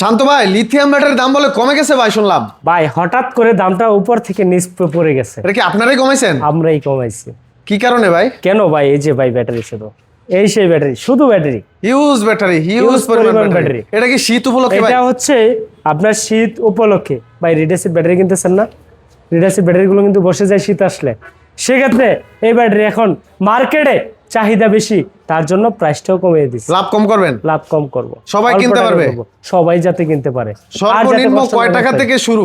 শান্ত ভাই, লিথিয়াম ব্যাটারির দাম বলে কমে গেছে ভাই শুনলাম। ভাই হঠাৎ করে দামটা উপর থেকে নিচ পড়ে গেছে। এটা কি আপনারাই কমাইছেন? আমরাই কমাইছি। কি কারণে ভাই? কেন ভাই? এই যে ভাই ব্যাটারি শুধু এই সেই ব্যাটারি, শুধু ব্যাটারি, হিউজ ব্যাটারি, হিউজ পরিমাণ ব্যাটারি। এটা কি শীত উপলক্ষে ভাই? এটা হচ্ছে আপনার শীত উপলক্ষে ভাই। রিডেসিভ ব্যাটারি কিনতেছেন না? রিডেসিভ ব্যাটারিগুলো কিন্তু বসে যায় শীত আসলে। সেক্ষেত্রে এই ব্যাটারি এখন মার্কেটে চাহিদা বেশি, তার জন্য প্রাইসটাও কমিয়ে দিচ্ছি। লাভ কম করবেন? লাভ কম করব, সবাই কিনতে পারবে? সবাই যাতে কিনতে পারে। সর্বনিম্ন কয় টাকা থেকে শুরু?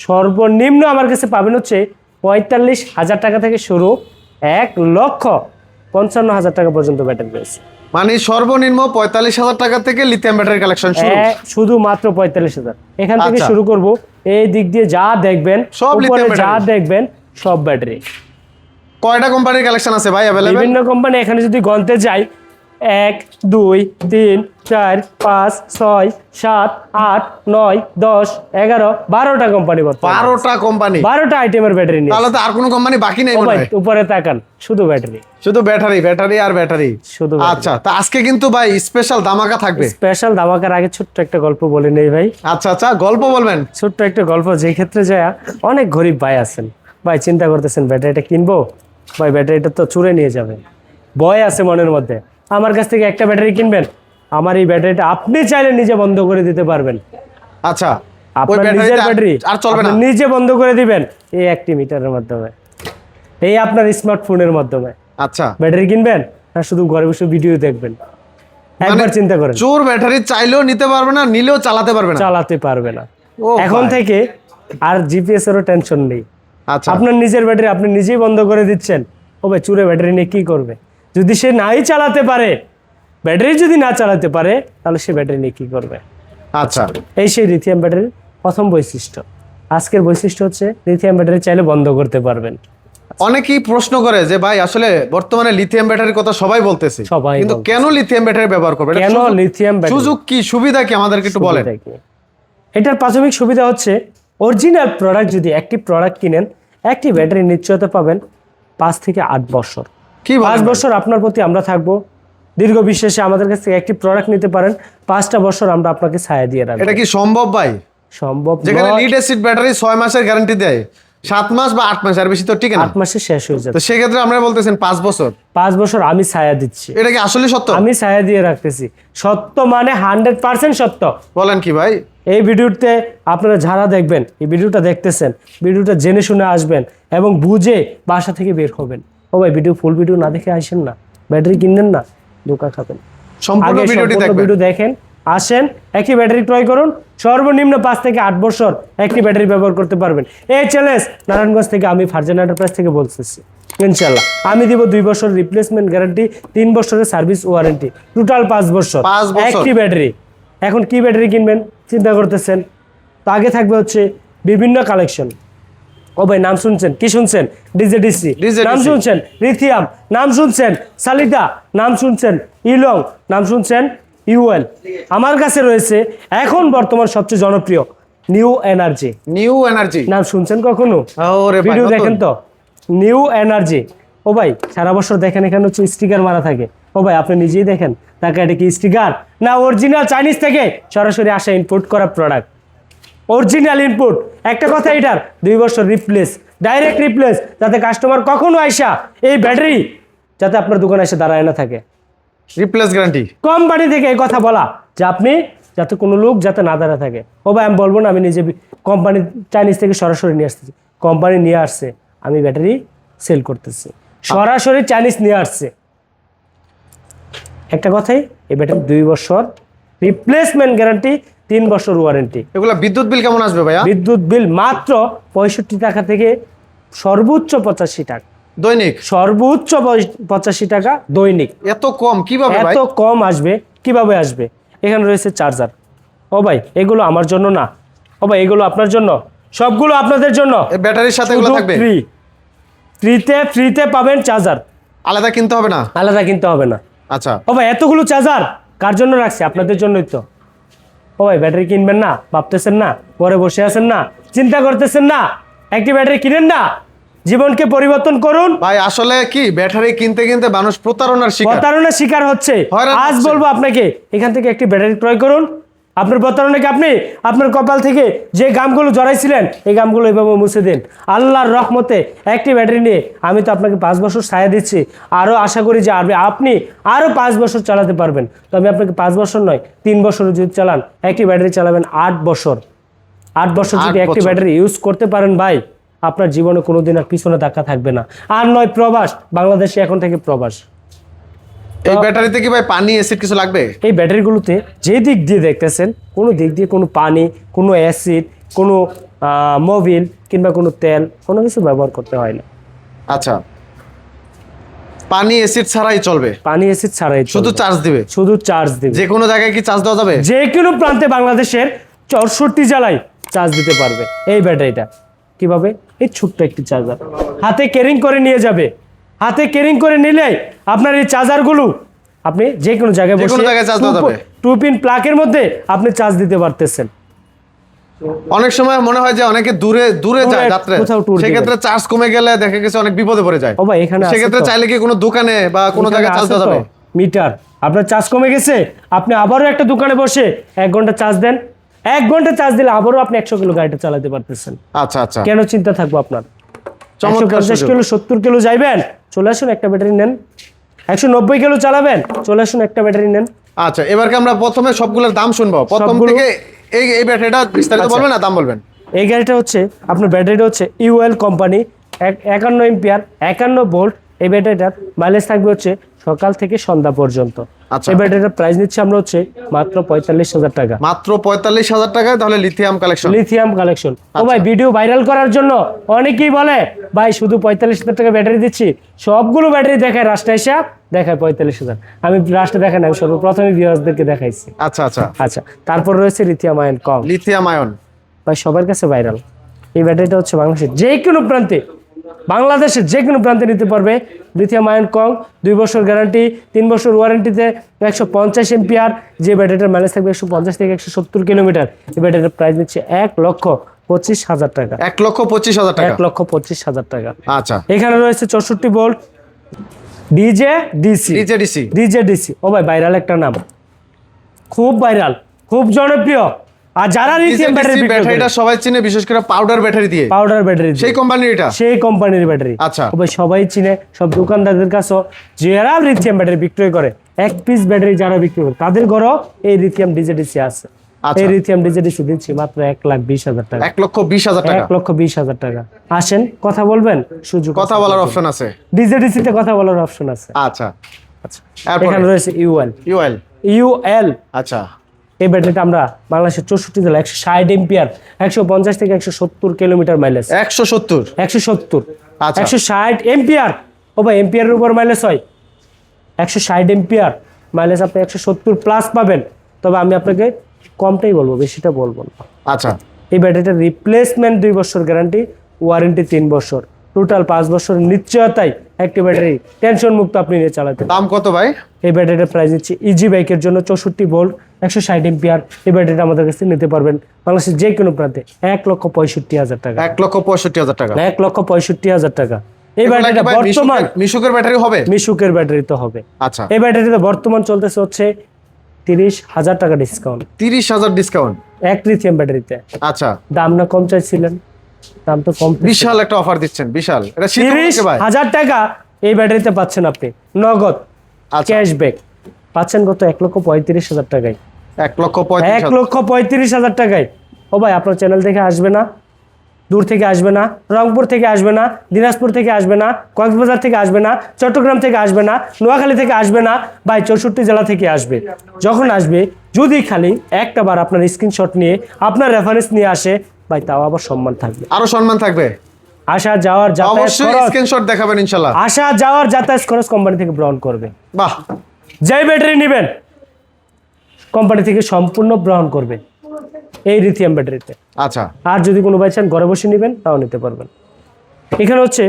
সর্বনিম্ন আমার কাছে পাবেন হচ্ছে ৪৫,০০০ টাকা থেকে শুরু, ১,৫৫,০০০ টাকা পর্যন্ত ব্যাটারি রয়েছে। মানে সর্বনিম্ন ৪৫,০০০ টাকা থেকে লিথিয়াম ব্যাটারি কালেকশন শুরু। শুধুমাত্র ৪৫,০০০ এখান থেকে আচ্ছা। শুরু করব। এই দিক দিয়ে যা দেখবেন, সব উপরে লিথিয়াম যা ব্যাটারি। দেখবেন সব ব্যাটারি। কয়টা কোম্পানির কালেকশন আছে ভাই अवेलेबल? বিভিন্ন কোম্পানি এখানে যদি গণতে যাই, ১ ২ ৩ ৪ ৫ ৬ ৭ ৮ ৯ ১০ ১১ ১২টা কোম্পানি। 12টা কোম্পানি, 12টা আইটেমের ব্যাটারি নিয়ে। তাহলে তো আর কোনো কোম্পানি বাকি নেই মনে হয়। উপরে তাকান, শুধু ব্যাটারি, শুধু ব্যাটারি, ব্যাটারি আর ব্যাটারি। শুধু। আচ্ছা, তা আজকে কিন্তু ভাই স্পেশাল ধামাকা থাকবে। স্পেশাল ধামাকার আগে ছোট্ট একটা গল্প বলে নেই ভাই। আচ্ছা আচ্ছা, গল্প বলবেন? ছোট্ট একটা গল্প, যে ক্ষেত্রে যায় অনেক গরিব ভাই আছেন, ভাই চিন্তা করতেছেন ব্যাটারিটা কিনবো, ভাই ব্যাটারিটা তো চুরে নিয়ে যাবে, ভয় আছে মনের মধ্যে। আমার কাছ থেকে একটা ব্যাটারি কিনবেন, আমার এই ব্যাটারিটা আপনি চাইলে নিজে বন্ধ করে দিতে পারবেন। আচ্ছা, ওই আপনার নিজের ব্যাটারিটা ব্যাটারি আর চলবে না? আপনি নিজে বন্ধ করে দিবেন এই একটি মিটারের মাধ্যমে, এই আপনার স্মার্টফোনের মাধ্যমে। আচ্ছা, ব্যাটারি কিনবেন না শুধু ঘরে বসে ভিডিও দেখবেন? একবার চিন্তা করেন। চোর ব্যাটারি চাইলেও নিতে পারবে না, নিলেও চালাতে পারবে না। চালাতে পারবে না। ও এখন ভাই। থেকে আর জিপিএস এরও টেনশন নেই। আচ্ছা, আপনার নিজের ব্যাটারি আপনি নিজেই বন্ধ করে দিচ্ছেন। ও ভাই, চুরে ব্যাটারি নিয়ে কি করবে? যদি সে নাই চালাতে পারে, ব্যাটারি যদি না চালাতে পারে, তাহলে সে ব্যাটারি নিয়ে কি করবে? আচ্ছা, এই সেই লিথিয়াম ব্যাটারির প্রথম বৈশিষ্ট্য। আজকের বৈশিষ্ট্য হচ্ছে লিথিয়াম ব্যাটারি চাইলে বন্ধ করতে পারবেন। অনেকেই প্রশ্ন করে যে ভাই আসলে বর্তমানে লিথিয়াম ব্যাটারির কথা সবাই বলতেছে, সবাই কিন্তু বলতেছে। কেন লিথিয়াম ব্যাটারি ব্যবহার করবে? কেন লিথিয়াম ব্যাটারি? সুযোগ কি, সুবিধা কি, আমাদেরকে একটু বলেন। সুবিধা কি? এটার প্রাথমিক সুবিধা হচ্ছে অরিজিনাল প্রোডাক্ট, যদি একটি প্রোডাক্ট কিনেন, একটি ব্যাটারি নিশ্চয়তা পাবেন ৫ থেকে ৮ বছর। কি বলেন ৫ ভাই? বছর আপনার প্রতি আমরা থাকবো। দীর্ঘ বিশ্বাসে আমাদের কাছ থেকে একটি প্রোডাক্ট নিতে পারেন, ৫টা বছর আমরা আপনাকে ছায়া দিয়ে রাখবো। এটা কি সম্ভব ভাই? সম্ভব যেখানে নয়। লিড অ্যাসিড ব্যাটারি ৬ মাসের গ্যারান্টি দেয়, ৭ মাস বা ৮ মাস, আর বেশি তো টিকে না। ৮ মাসে শেষ হয়ে যাবে। তো সেক্ষেত্রে আমরা বলতেছেন ৫ বছর। ৫ বছর আমি ছায়া দিচ্ছি, এটা কি আসলে সত্য? আমি ছায়া দিয়ে রাখতেছি। সত্য মানে 100% সত্য। বলেন কি ভাই? এই ভিডিওতে আপনারা যারা দেখবেন, এই ভিডিওটা দেখতেছেন, ভিডিওটা জেনে শুনে আসবেন এবং বুঝে বাসা থেকে বের হবেন। ও ভাই, ফুল ভিডিও না দেখে আসেন না, ব্যাটারি কিনবেন না, ধোঁকা খাবেন। সম্পূর্ণ আগে ভিডিওটি সম্পূর্ণ দেখবেন। ভিডিও দেখেন, আসেন, একই ব্যাটারি ক্রয় করুন, সর্বনিম্ন ৫ থেকে ৮ বছর একটি ব্যাটারি ব্যবহার করতে পারবেন। এই চ্যালেঞ্জ নারায়ণগঞ্জ থেকে আমি ফারজান এন্টারপ্রাইজ থেকে বলতেছি। ইনশাল্লাহ আমি দিব 2 বছর রিপ্লেসমেন্ট গ্যারান্টি, 3 বছরের সার্ভিস ওয়ারেন্টি, টোটাল 5 বছর 5 বছর। একটি ব্যাটারি। এখন কি ব্যাটারি কিনবেন চিন্তা করতেছেন? তো আগে থাকবে হচ্ছে বিভিন্ন কালেকশন। ও ভাই, নাম শুনছেন? কি শুনছেন? ডিজেডিসি নাম DZDC। শুনছেন, লিথিয়াম নাম শুনছেন, সালিটা নাম শুনছেন, ইলং নাম শুনছেন, ইউএল। আমার কাছে রয়েছে এখন বর্তমান সবচেয়ে জনপ্রিয় নিউ এনার্জি। নিউ এনার্জি নাম শুনছেন কখনো? ওরে ভাই, ভিডিও নতুন। দেখেন তো, নিউ এনার্জি। ও ভাই, সারা বছর দেখেন এখানে হচ্ছে স্টিকার মারা থাকে। ও ভাই, আপনি নিজেই দেখেন, তাকে এটা কি স্টিকার না অরিজিনাল চাইনিজ থেকে সরাসরি আসা ইম্পোর্ট করা প্রোডাক্ট? Original input. একটা কথা, এটার 2 বছর রিপ্লেস, ডাইরেক্ট রিপ্লেস, যাতে কাস্টমার কখনো আইসা এই ব্যাটারি যাতে আপনার দোকানে এসে দাঁড়ায় না থাকে। রিপ্লেস গ্যারান্টি কোম্পানি থেকে এই কথা বলা যে আপনি যাতে কোনো লোক যাতে না দাঁড়া থাকে। ও ভাই, আমি বলবো না আমি নিজে কোম্পানি চাইনিজ থেকে সরাসরি নিয়ে আসতেছি, কোম্পানি নিয়ে আসছে, আমি ব্যাটারি সেল করতেছি, সরাসরি চাইনিজ নিয়ে আসছে। একটা কথাই, এই ব্যাটারি 2 বছর রিপ্লেসমেন্ট গ্যারান্টি, 3 বছর ওয়ারেন্টি। এগুলা বিদ্যুৎ বিল কেমন আসবে ভাইয়া? বিদ্যুৎ বিল মাত্র 65 টাকা থেকে সর্বোচ্চ 85 টাকা দৈনিক? সর্বোচ্চ 85 টাকা দৈনিক। এত কম কিভাবে ভাই? এত কম আসবে কিভাবে আসবে? এখানে রয়েছে চার্জার। ও ভাই, এগুলো আমার জন্য না, ও ভাই এগুলো আপনার জন্য, সবগুলো আপনাদের জন্য। এই ব্যাটারির সাথে এগুলো থাকবে? ফ্রিতে পাবেন চার্জার, আলাদা কিনতে হবে না? আলাদা কিনতে হবে না। আচ্ছা, ও ভাই, এতগুলো চার্জার কার জন্য রাখছে? আপনাদের জন্যই তো। ও ভাই, ব্যাটারি কিনবেন না ভাবতেছেন না, পরে বসে আছেন না, চিন্তা করতেছেন না, একটি ব্যাটারি কিনেন না, জীবনকে পরিবর্তন করুন। ভাই আসলে কি ব্যাটারি কিনতে কিনতে মানুষ প্রতারণার শিকার। প্রতারণার শিকার হচ্ছে। হয়রান আজ হচ্ছে। বলবো আপনাকে, এখান থেকে একটি ব্যাটারি ক্রয় করুন, আপনার প্রতারণাকে আপনি আপনার কপাল থেকে যে গামগুলো জড়াইছিলেন এই গামগুলো এভাবে মুছে দিন। আল্লাহর রহমতে একটি ব্যাটারি নিয়ে আমি তো আপনাকে 5 বছর ছায়া দিচ্ছি, আরও আশা করি যে আপনি আরও 5 বছর চালাতে পারবেন। তো আমি আপনাকে 5 বছর নয় 3 বছর যদি চালান, একটি ব্যাটারি চালাবেন 8 বছর। 8 বছর যদি একটি ব্যাটারি ইউজ করতে পারেন ভাই, আপনার জীবনে কোনোদিন আর পিছনে ধাক্কা থাকবে না। আর নয় প্রবাস, বাংলাদেশে এখন থেকে প্রবাস। এই ব্যাটারিতে কি ভাই পানি অ্যাসিড কিছু লাগবে? এই ব্যাটারিগুলোতে যে দিক দিয়ে দেখতেছেন, কোনো দিক দিয়ে কোনো পানি, কোনো অ্যাসিড, কোনো মোবিল কিংবা কোনো তেল কোনো কিছু ব্যবহার করতে হয় না। আচ্ছা, পানি অ্যাসিড ছাড়াই চলবে? পানি অ্যাসিড ছাড়াই শুধু চার্জ দিবে? শুধু চার্জ দিবে। যে কোনো জায়গায় কি চার্জ দেওয়া যাবে? যে কোনো প্রান্তে বাংলাদেশের 64 জেলায় চার্জ দিতে পারবে এই ব্যাটারিটা। কিভাবে? এই ছোট্ট একটি চার্জার হাতে ক্যারিং করে নিয়ে যাবে। হাতে ক্যারিং করে নিলে আপনার এই চার্জারগুলো আপনি যে কোনো জায়গায় যে কোনো জায়গায় চার্জ দেওয়া যাবে। 2 পিন প্লাগের মধ্যে আপনি চার্জ দিতে পারতেছেন। অনেক সময় মনে হয় যে অনেকে দূরে দূরে যায় যাত্রা, কোথাও tour সেক্ষেত্রে চার্জ কমে গেলে দেখা গেছে অনেক বিপদে পড়ে যায়। ও ভাই এখানে আছে সেক্ষেত্রে তো। চাইলে কি কোনো দোকানে বা কোনো জায়গায় চার্জ দেওয়া যাবে? মিটার আপনার চার্জ কমে গেছে, আপনি আবারও একটা দোকানে বসে 1 ঘন্টা চার্জ দেন। 1 ঘন্টা চার্জ দিলে আবারও আপনি 100 কিলো গাড়িটা চালাতে পারতেছেন। আচ্ছা আচ্ছা, কেন চিন্তা থাকবো আপনার? চমৎকার 150 সুযোগ। কিলো 70 কিলো যাইবেন, চলে আসুন একটা ব্যাটারি নেন। 190 কিলো চালাবেন, চলে আসুন একটা ব্যাটারি নেন। আচ্ছা, এবারকে আমরা প্রথমে সবগুলোর দাম শুনবো। প্রথম সবগুলো- থেকে এই ব্যাটারিটা বিস্তারিত আচ্ছা। বলবেন না দাম বলবেন? এই গাড়িটা হচ্ছে আপনার ব্যাটারিটা হচ্ছে ইউএল কোম্পানি 51 এম্পিয়ার 51 ভোল্ট। এই ব্যাটারিটার মাইলেজ থাকবে হচ্ছে সকাল থেকে সন্ধ্যা পর্যন্ত। আচ্ছা। এই ব্যাটারিটার প্রাইস নিচ্ছি আমরা হচ্ছে মাত্র 45,000 টাকা। মাত্র 45,000 টাকায় তাহলে লিথিয়াম কালেকশন। Lithium collection. ও আচ্ছা। ভাই ভিডিও ভাইরাল করার জন্য অনেকেই বলে ভাই শুধু 45,000 টাকা ব্যাটারি দিচ্ছি, সবগুলো ব্যাটারি দেখায় রাস্তায় এসে দেখায় 45,000। আমি রাস্তায় দেখাই না, আমি সর্বপ্রথমে ভিউয়ার্সদেরকে দেখাইছি। আচ্ছা আচ্ছা, আচ্ছা, তারপর রয়েছে লিথিয়াম আয়ন কম। লিথিয়াম আয়ন ভাই সবার কাছে ভাইরাল। এই ব্যাটারিটা হচ্ছে বাংলাদেশের যে কোনো প্রান্তে, বাংলাদেশের যে কোনো প্রান্তে নিতে পারবে। লিথিয়াম আয়ন কম, 2 বছর গ্যারান্টি, 3 বছর ওয়ারেন্টিতে, 150 এম্পিয়ার। যে ব্যাটারিটার মাইলেজ থাকবে 150 থেকে 170 কিলোমিটার। এই ব্যাটারিটার প্রাইস নিচ্ছে 1,25,000 টাকা। 1,25,000 টাকা। 1,25,000 টাকা। আচ্ছা, এখানে রয়েছে 64 volt DJ DC. DJ DC. DJ DC ও ভাই ভাইরাল একটা নাম, খুব ভাইরাল, খুব জনপ্রিয়। আর যারা লিথিয়াম ব্যাটারি ব্যাটারিটা সবাই চিনে, বিশেষ করে পাউডার ব্যাটারি দিয়ে। পাউডার ব্যাটারি সেই কোম্পানির এটা? সেই কোম্পানির ব্যাটারি। আচ্ছা। ও ভাই সবাই চিনে, সব দোকানদারদের কাছেও যারা লিথিয়াম ব্যাটারি বিক্রয় করে, 1 পিস ব্যাটারি যারা বিক্রি করে তাদের ঘরেও এই লিথিয়াম ডিজে ডিসি আছে। আচ্ছা। এই লিথিয়াম ডিজে ডিসি দিচ্ছি মাত্র 1,20,000 টাকা। 1,20,000 টাকা। 1,20,000 টাকা। আসেন কথা বলবেন, সুযোগ কথা বলার অপশন আছে? ডিজে ডিসিতে কথা বলার অপশন আছে। আচ্ছা আচ্ছা, এরপরে? এখানে রয়েছে ইউএল। ইউএল। আচ্ছা, এই ব্যাটারিটা আমরা বাংলাদেশের 64 জেলা 160 এম্পিয়ার 150 থেকে 170 কিলোমিটার মাইলেজ। 170? 170 আচ্ছা। 160 এম্পিয়ার। ও ভাই এম্পিয়ারের উপর মাইলেজ হয়। 160 এম্পিয়ার মাইলেজ আপনি 170 প্লাস পাবেন। তবে আমি আপনাকে কমটাই বলবো, বেশিটা বলবো না। আচ্ছা, এই ব্যাটারিটার রিপ্লেসমেন্ট 2 বছর গ্যারান্টি, ওয়ারেন্টি 3 বছর, টোটাল 5 বছর নিশ্চয়তাই একটি ব্যাটারি টেনশন মুক্ত আপনি নিয়ে চালাতে। দাম কত ভাই? এই ব্যাটারিটার প্রাইস দিচ্ছি ইজি বাইকের জন্য 64 ভোল্ট 160 এম্পিয়ার। এই ব্যাটারিটা আমাদের কাছে নিতে পারবেন বাংলাদেশের যে কোনো প্রান্তে 1,65,000 টাকা। 1,65,000 টাকা। 1,65,000 টাকা। এই ব্যাটারিটা ভাই বর্তমান মিশুকের ব্যাটারি হবে? মিশুকের ব্যাটারি তো হবে। আচ্ছা, এই ব্যাটারিতে বর্তমান চলতেছে হচ্ছে 30,000 টাকা ডিসকাউন্ট 30,000 ডিসকাউন্ট? এক লিথিয়াম ব্যাটারিতে। আচ্ছা, দাম না কম চাইছিলেন, দাম তো কম। বিশাল একটা অফার দিচ্ছেন, বিশাল। এটা শীত উপলক্ষে ভাই? 30,000 টাকা এই ব্যাটারিতে পাচ্ছেন আপনি নগদ আচ্ছা, ক্যাশব্যাক পাচ্ছেন কত? 1,35,000 টাকায়। 1,35,000 1,35,000 টাকায়। ও ভাই আপনার চ্যানেল থেকে আসবে না, দূর থেকে আসবে না, রংপুর থেকে আসবে না, দিনাজপুর থেকে আসবে না, কক্সবাজার থেকে আসবে না, চট্টগ্রাম থেকে আসবে না, নোয়াখালী থেকে আসবে না, ভাই 64 জেলা থেকে আসবে। যখন আসবে যদি খালি একটা বার আপনার স্ক্রিনশট নিয়ে আপনার রেফারেন্স নিয়ে আসে ভাই, তাও আবার সম্মান থাকবে, আরো সম্মান থাকবে। আসা যাওয়ার যাতায়াত অবশ্যই খরচ, স্ক্রিনশট দেখাবেন ইনশাআল্লাহ। আসা যাওয়ার যাতায়াত খরচ কোম্পানি থেকে গ্রহণ করবে। বাহ, যেই ব্যাটারি নেবেন কোম্পানি থেকে সম্পূর্ণ গ্রহণ করবে এই লিথিয়াম ব্যাটারিতে। আচ্ছা, আর যদি কোনো বাই চান ঘরে বসে নেবেন তাও নিতে পারবেন। এখানে হচ্ছে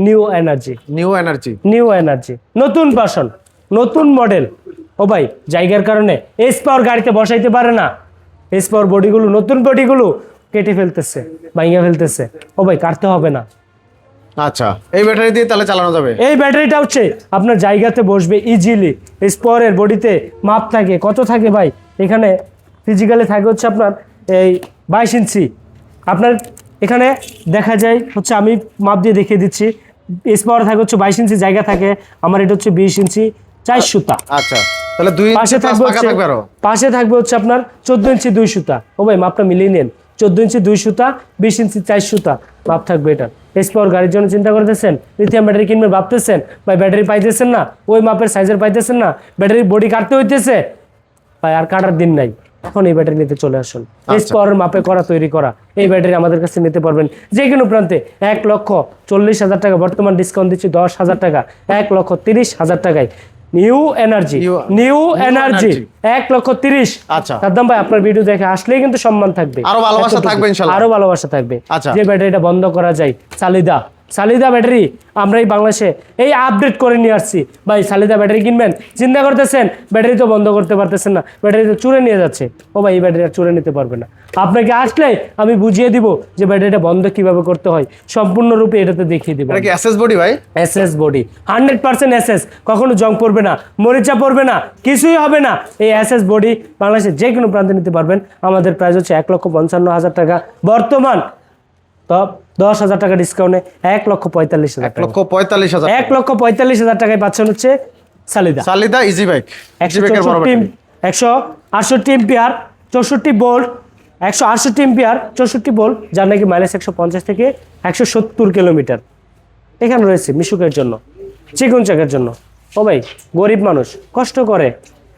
new energy. New energy. New energy নতুন ভার্সন, নতুন মডেল। ও ভাই জায়গার কারণে এস পাওয়ার গাড়িতে বসাইতে পারে না, এস পাওয়ার বডিগুলো, নতুন বডিগুলো কেটে ফেলতেছে, ভাঙিয়ে ফেলতেছে। ও ভাই কাটতে হবে না, আচ্ছা, এই ব্যাটারি দিয়ে তাহলে চালানো যাবে? এই ব্যাটারিটা হচ্ছে আপনার জায়গাতে বসবে ইজিলি। স্পোরের বডিতে মাপ থাকে, কত থাকে ভাই? এখানে ফিজিক্যালি থাকে হচ্ছে আপনার এই 22 ইঞ্চি। আপনার এখানে দেখা যায় হচ্ছে আমি মাপ দিয়ে দেখিয়ে দিচ্ছি, এস পাওয়ার থাকে হচ্ছে 22 ইঞ্চি জায়গা থাকে, আমার এটা হচ্ছে 20 ইঞ্চি 4 সুতা। আচ্ছা, তাহলে 2 পাশে ইঞ্চি থাকবে পাকা থাকবে আরো। পাশে থাকবে হচ্ছে আপনার 14 ইঞ্চি 2 সুতা। ও ভাই মাপটা মিলিয়ে নেন, 14 ইঞ্চি 2 সুতা, 20 ইঞ্চি 4 সুতা মাপ থাকবে এটা। এস পাওয়ার গাড়ির জন্য চিন্তা করতেছেন, লিথিয়াম ব্যাটারি কিনবেন ভাবতেছেন, ভাই ব্যাটারি পাইতেছেন না, ওই মাপের সাইজের পাইতেছেন না, ব্যাটারির বডি কাটতে হইতেছে, ভাই আর কাটার দিন নাই, এখন এই ব্যাটারি নিতে চলে আসুন। এস পাওয়ারের মাপে করা তৈরি করা এই ব্যাটারি আমাদের কাছে নিতে পারবেন যে কোনো প্রান্তে। 1,40,000 টাকা, বর্তমান ডিসকাউন্ট দিচ্ছি 10,000 টাকা, 1,30,000 টাকায় নিউ এনার্জি। New energy 1,30,000। আচ্ছা, সাদ্দাম ভাই আপনার ভিডিও দেখে আসলেই কিন্তু সম্মান থাকবে, আরো ভালোবাসা থাকবে ইনশাআল্লাহ, আরো ভালোবাসা থাকবে। আচ্ছা, যে ব্যাটারিটা বন্ধ করা যায়, সালিদা ব্যাটারি আমরা এই বাংলাদেশে এই আপডেট করে নিয়ে আসছি। ভাই সালিদা ব্যাটারি কিনবেন, চিন্তা করতেছেন ব্যাটারি তো বন্ধ করতে পারতেছেন না, ব্যাটারি তো চুরে নিয়ে যাচ্ছে। ও ভাই এই ব্যাটারি আর চুরে নিতে পারবে না, আপনাকে আসলে আমি বুঝিয়ে দিব যে ব্যাটারিটা বন্ধ কিভাবে করতে হয়, সম্পূর্ণরূপে এটাতে দেখিয়ে দিব। এটা কি এসএস বডি ভাই? এসএস বডি 100% এসএস, কখনো জং পড়বে না, মরিচা পড়বে না, কিছুই হবে না। এই এসএস বডি বাংলাদেশের যে কোনো প্রান্তে নিতে পারবেন। আমাদের প্রাইস হচ্ছে 1,55,000 টাকা, বর্তমান তো 10,000 টাকা ডিসকাউন্টে 1,45,000 টাকা। 1,45,000, 1,45,000 টাকায় পাচ্ছেন হচ্ছে সালিদা ইজি বাইক। ইজি বাইকের বড় battery, 168 ampere 64 volt, 168 ampere 64 volt, যার নাকি মাইলেজ 150 থেকে 170 কিলোমিটার। এখানে রয়েছে মিশুকের জন্য, চিকন চাকের জন্য। ও ভাই গরিব মানুষ কষ্ট করে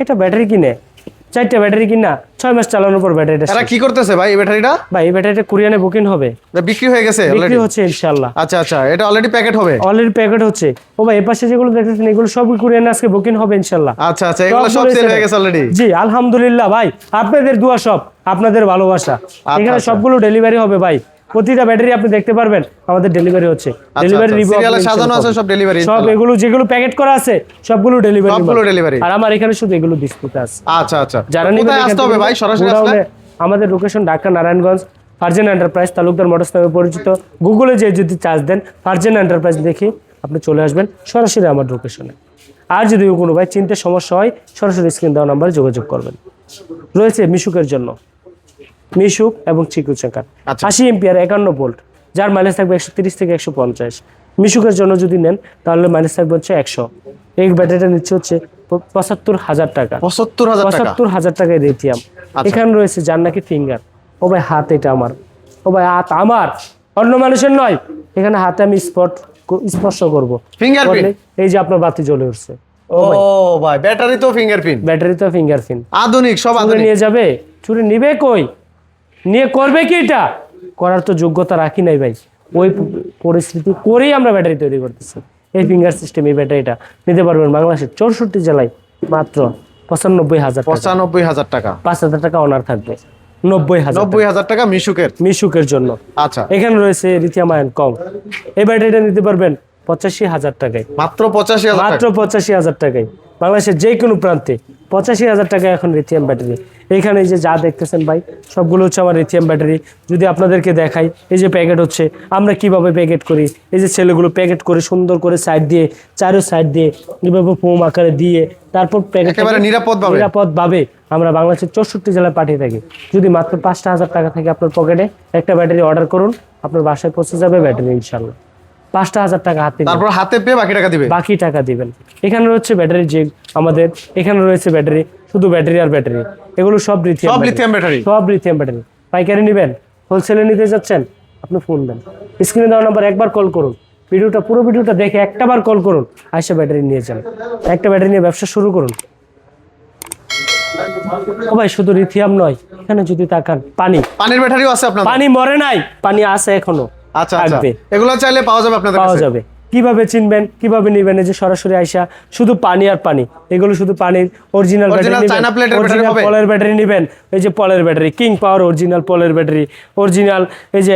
এটা ব্যাটারি কিনে, 4টা ব্যাটারি কিনা 6 মাস চালানোর পর ব্যাটারিটা এরা কি করতেছে ভাই এই ব্যাটারিটা? ভাই এই ব্যাটারিটা কোরিয়ানে বুকিং হবে, বিক্রি হয়ে গেছে বিক্রি অলরেডি? হচ্ছে ইনশাআল্লাহ। আচ্ছা আচ্ছা, এটা অলরেডি প্যাকেট হবে? অলরেডি প্যাকেট হচ্ছে। ও ভাই এই পাশে যেগুলো দেখতেছেন এগুলো সব কোরিয়ানে আজকে বুকিং হবে ইনশাআল্লাহ। আচ্ছা আচ্ছা, এগুলো সব সেল হয়ে গেছে অলরেডি? জি আলহামদুলিল্লাহ ভাই, আপনাদের দোয়া, সব আপনাদের ভালোবাসা, এখানে সবগুলো ডেলিভারি হবে ভাই। প্রতিটা ব্যাটারি আপনি দেখতে পারবেন আমাদের ডেলিভারি হচ্ছে, ডেলিভারি রিভিউ সিরিয়ালে সাজানো আছে সব ডেলিভারি, সব এগুলো যেগুলো প্যাকেট করা আছে সবগুলো ডেলিভারি, সবগুলো ডেলিভারি। আর আমার এখানে শুধু এগুলো ডিসপ্লেতে আছে। আচ্ছা আচ্ছা, যারা কোথায় আসতে হবে ভাই সরাসরি আসলে? আমাদের location Dhaka Narayanganj, Farzana enterprise, Talukdar motors নামে পরিচিত। গুগলে যে যদি চার্জ দেন ফারজানা এন্টারপ্রাইজ দেখে আপনি চলে আসবেন সরাসরি আমার লোকেশনে। আর যদি কোনো ভাই চিনতে সমস্যা হয় সরাসরি স্ক্রিন দেওয়া নাম্বারে যোগাযোগ করবেন। রয়েছে মিশুকের জন্য, মিশুক এবং চিকু চাকার 80 এম্পিয়ার 51 ভোল্ট, যার মাইলেজ থাকবে 130 থেকে 150। মিশুকের জন্য যদি নেন তাহলে মাইলেজ থাকবে হচ্ছে 100। এই ব্যাটারিটা নিচ্ছে হচ্ছে 75,000 টাকা। 75,000 টাকায় লিথিয়াম। এখানে রয়েছে যার নাকি ফিঙ্গার। ও ভাই হাত এটা আমার, ও ভাই হাত আমার, অন্য মানুষের নয়। এখানে হাতে আমি স্পর্শ করবো, ফিঙ্গারপ্রিন্ট, এই যে আপনার বাতি জ্বলে উঠছে। ও ভাই ব্যাটারি তো ফিঙ্গারপ্রিন্ট, ব্যাটারি তো ফিঙ্গারপ্রিন্ট, আধুনিক, সব আধুনিক। নিয়ে যাবে, চুরি নিবে কই, নিয়ে করবে কি? এটা করার তো যোগ্যতা রাখি নাই ভাই, ওই পরিস্থিতি করেই আমরা ব্যাটারি তৈরি করতেছি। এই ফিঙ্গার সিস্টেম এই ব্যাটারিটা নিতে পারবেন বাংলাদেশের 64 জেলায় মাত্র 95,000 টাকা। 95,000 টাকা, 5,000 টাকা অনার থাকবে, 90,000 টাকা মিশুকের জন্য। আচ্ছা, এখানে রয়েছে লিথিয়াম আয়ন কম, এই ব্যাটারিটা নিতে পারবেন 85,000 টাকায়, মাত্র 85,000, মাত্র 85,000 টাকায়। বাংলাদেশের যে কোনো প্রান্তে 85,000 টাকা এখন লিথিয়াম ব্যাটারি। এইখানে এই যে যা দেখতেছেন ভাই সবগুলো হচ্ছে আমার লিথিয়াম ব্যাটারি। যদি আপনাদেরকে দেখাই এই যে প্যাকেট হচ্ছে, আমরা কিভাবে প্যাকেট করি, এই যে ছেলেগুলো প্যাকেট করে সুন্দর করে সাইড দিয়ে, চারো সাইড দিয়ে এভাবে ফোম আকারে দিয়ে তারপর প্যাকেট একেবারে নিরাপদভাবে আমরা বাংলাদেশের 64 জেলায় পাঠিয়ে থাকি। যদি মাত্র 5,000 টাকা থাকে আপনার পকেটে, একটা ব্যাটারি অর্ডার করুন, আপনার বাসায় পৌঁছে যাবে ব্যাটারি ইনশাল্লাহ। 5,000 টাকা হাতে, তারপর হাতে পেয়ে বাকি টাকা দিবেন। এখানে রয়েছে ব্যাটারি যে আমাদের এখানে রয়েছে ব্যাটারি, শুধু ব্যাটারি আর ব্যাটারি, এগুলো সব লিথিয়াম ব্যাটারি। পাইকারি নেবেন, হোলসেলে নিতে যাচ্ছেন, আপনি ফোন দেন, স্ক্রিনে দেওয়া নাম্বার একবার কল করুন, পুরো ভিডিওটা দেখে একটাবার কল করুন, আইসা ব্যাটারি নিয়ে যান, একটা ব্যাটারি নিয়ে ব্যবসা শুরু করুন। ও ভাই শুধু লিথিয়াম নয়, এখানে যদি তাকান পানির ব্যাটারিও আছে আপনাদের? পানি মরে নাই, পানি আছে এখনো। আচ্ছা আচ্ছা, এগুলো চাইলে পাওয়া যাবে আপনাদের কাছে? পাওয়া যাবে। কিভাবে চিনবেন, কিভাবে নেবেন? এই যে সরাসরি আইসা শুধু পানি আর পানি, এগুলো শুধু পানির অরিজিনাল পলের ব্যাটারি নেবেন। এই যে পলের ব্যাটারি, কিং পাওয়ার অরিজিনাল পলের ব্যাটারি, অরিজিনাল এই যে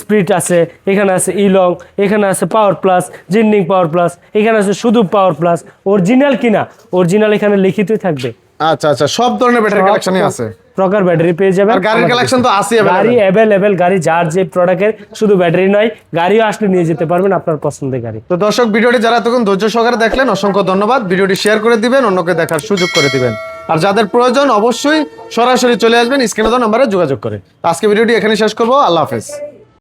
স্পিরিট আছে, এখানে আছে ইলং, এখানে আছে পাওয়ার প্লাস, জিন্ডিং পাওয়ার প্লাস, এখানে আছে শুধু পাওয়ার প্লাস। অরিজিনাল কিনা, অরিজিনাল এখানে লিখিতই থাকবে। আচ্ছা আচ্ছা, সব ধরনের ব্যাটারি কালেকশনই আছে, প্রকার ব্যাটারি পেয়ে যাবেন। আর গাড়ির কালেকশন তো আছে, গাড়ি अवेलेबल, গাড়ি যার যে প্রোডাক্টের, শুধু ব্যাটারি নয় গাড়িও আসলে নিয়ে যেতে পারবেন আপনার পছন্দের গাড়ি। তো দর্শক, ভিডিওটি যারা এতক্ষণ ধৈর্য সহকারে দেখলেন অসংখ্য ধন্যবাদ। ভিডিওটি শেয়ার করে দিবেন, অন্যকে দেখার সুযোগ করে দিবেন। আর যাদের প্রয়োজন অবশ্যই সরাসরি চলে আসবেন স্ক্রিনে দেওয়া নাম্বারে যোগাযোগ করে। তো আজকে ভিডিওটি এখানে শেষ করবো। আল্লাহ হাফেজ।